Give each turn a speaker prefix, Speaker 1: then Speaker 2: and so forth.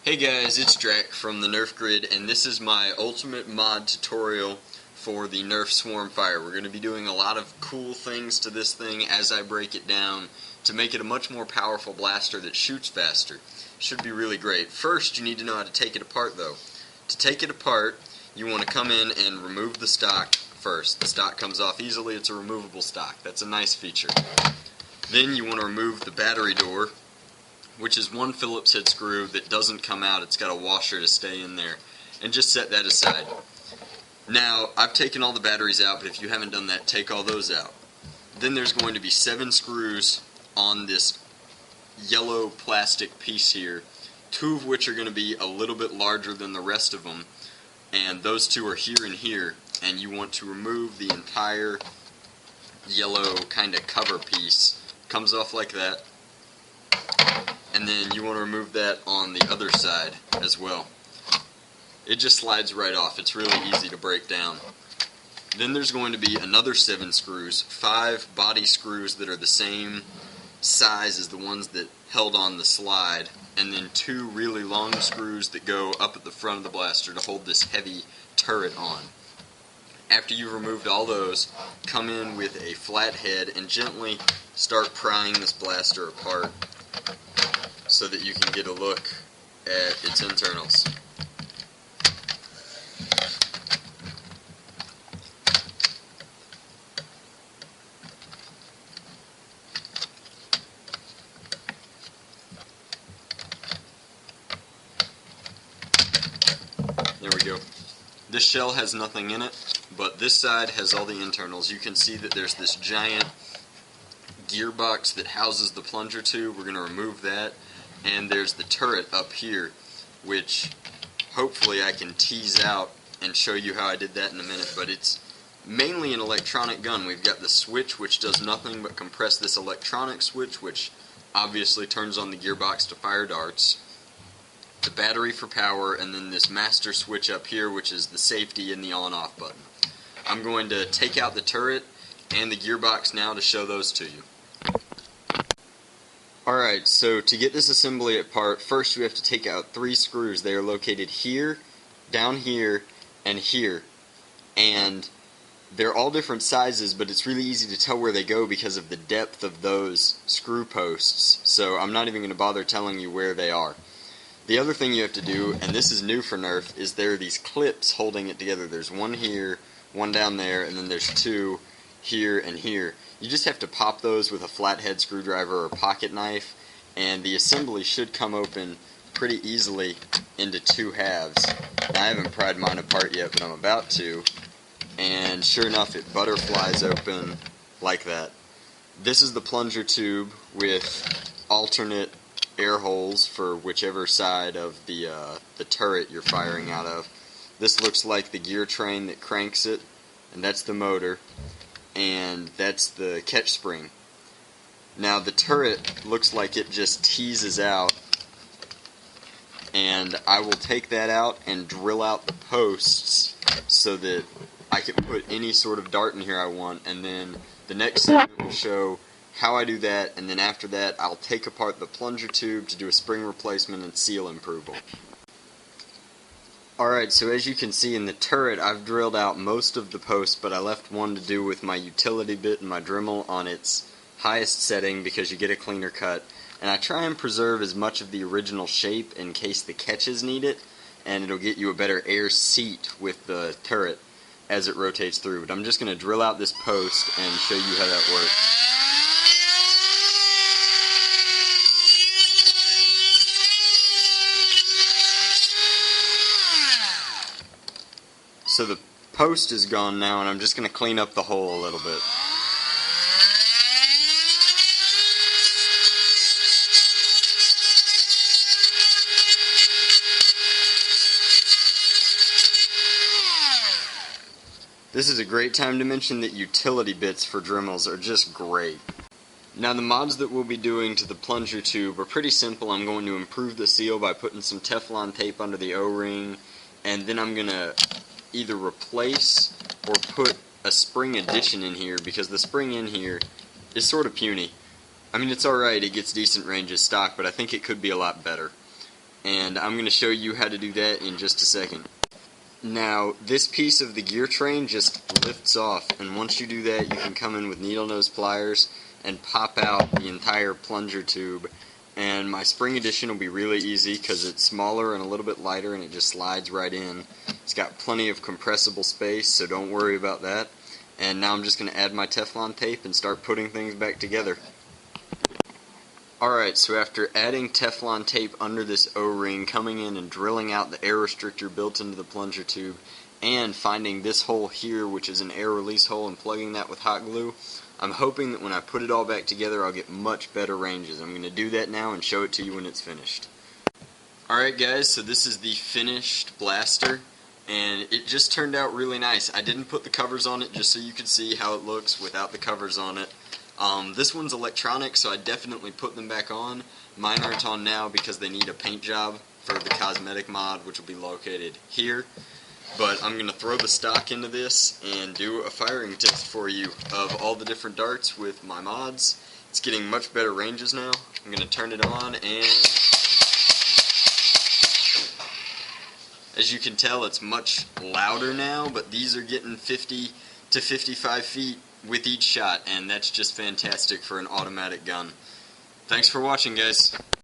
Speaker 1: Hey guys, it's Drac from the Nerf Grid, and this is my ultimate mod tutorial for the Nerf Swarmfire. We're going to be doing a lot of cool things to this thing as I break it down to make it a much more powerful blaster that shoots faster. Should be really great. First, you need to know how to take it apart though. To take it apart, you want to come in and remove the stock first. The stock comes off easily, it's a removable stock. That's a nice feature. Then you want to remove the battery door, which is one Phillips head screw that doesn't come out. It's got a washer to stay in there. And just set that aside. Now, I've taken all the batteries out, but if you haven't done that, take all those out. Then there's going to be 7 screws on this yellow plastic piece here, 2 of which are going to be a little bit larger than the rest of them, and those 2 are here and here, and you want to remove the entire yellow kind of cover piece. Comes off like that. And then you want to remove that on the other side as well. It just slides right off. It's really easy to break down. Then there's going to be another 7 screws, 5 body screws that are the same size as the ones that held on the slide, and then 2 really long screws that go up at the front of the blaster to hold this heavy turret on. After you've removed all those, come in with a flat head and gently start prying this blaster apart so that you can get a look at its internals. There we go. This shell has nothing in it, but this side has all the internals. You can see that there's this giant gearbox that houses the plunger tube. We're going to remove that. And there's the turret up here, which hopefully I can tease out and show you how I did that in a minute, but it's mainly an electronic gun. We've got the switch, which does nothing but compress this electronic switch, which obviously turns on the gearbox to fire darts, the battery for power, and then this master switch up here, which is the safety and the on-off button. I'm going to take out the turret and the gearbox now to show those to you. Alright, so to get this assembly apart, first you have to take out 3 screws. They are located here, down here, and here. And they're all different sizes, but it's really easy to tell where they go because of the depth of those screw posts. So I'm not even going to bother telling you where they are. The other thing you have to do, and this is new for Nerf, is there are these clips holding it together. There's one here, one down there, and then there's 2 here and here. You just have to pop those with a flathead screwdriver or pocket knife, and the assembly should come open pretty easily into 2 halves. Now, I haven't pried mine apart yet, but I'm about to, and sure enough it butterflies open like that. This is the plunger tube with alternate air holes for whichever side of the turret you're firing out of. This looks like the gear train that cranks it, and that's the motor. And that's the catch spring. Now the turret looks like it just teases out, and I will take that out and drill out the posts so that I can put any sort of dart in here I want, and then the next segment will show how I do that, and then after that I'll take apart the plunger tube to do a spring replacement and seal improval. Alright, so as you can see in the turret, I've drilled out most of the posts, but I left one to do with my utility bit and my Dremel on its highest setting because you get a cleaner cut. And I try and preserve as much of the original shape in case the catches need it, and it'll get you a better air seat with the turret as it rotates through. But I'm just going to drill out this post and show you how that works. So the post is gone now, and I'm just going to clean up the hole a little bit. This is a great time to mention that utility bits for Dremels are just great. Now the mods that we'll be doing to the plunger tube are pretty simple. I'm going to improve the seal by putting some Teflon tape under the O-ring, and then I'm going to either replace or put a spring addition in here, because the spring in here is sort of puny. I mean, it's alright, it gets decent range as stock, but I think it could be a lot better. and I'm going to show you how to do that in just a second. Now, this piece of the gear train just lifts off, and once you do that, you can come in with needle nose pliers and pop out the entire plunger tube. And my spring edition will be really easy because it's smaller and a little bit lighter, and it just slides right in. It's got plenty of compressible space, so don't worry about that. And now I'm just going to add my Teflon tape and start putting things back together. Alright, so after adding Teflon tape under this O-ring, coming in and drilling out the air restrictor built into the plunger tube, and finding this hole here, which is an air release hole, and plugging that with hot glue, I'm hoping that when I put it all back together, I'll get much better ranges. I'm going to do that now and show it to you when it's finished. Alright guys, so this is the finished blaster, and it just turned out really nice. I didn't put the covers on it just so you could see how it looks without the covers on it. This one's electronic, so I definitely put them back on. Mine aren't on now because they need a paint job for the cosmetic mod, which will be located here. But I'm going to throw the stock into this and do a firing test for you of all the different darts with my mods. It's getting much better ranges now. I'm going to turn it on, and as you can tell, it's much louder now, but these are getting 50 to 55 feet with each shot, and that's just fantastic for an automatic gun. Thanks for watching, guys.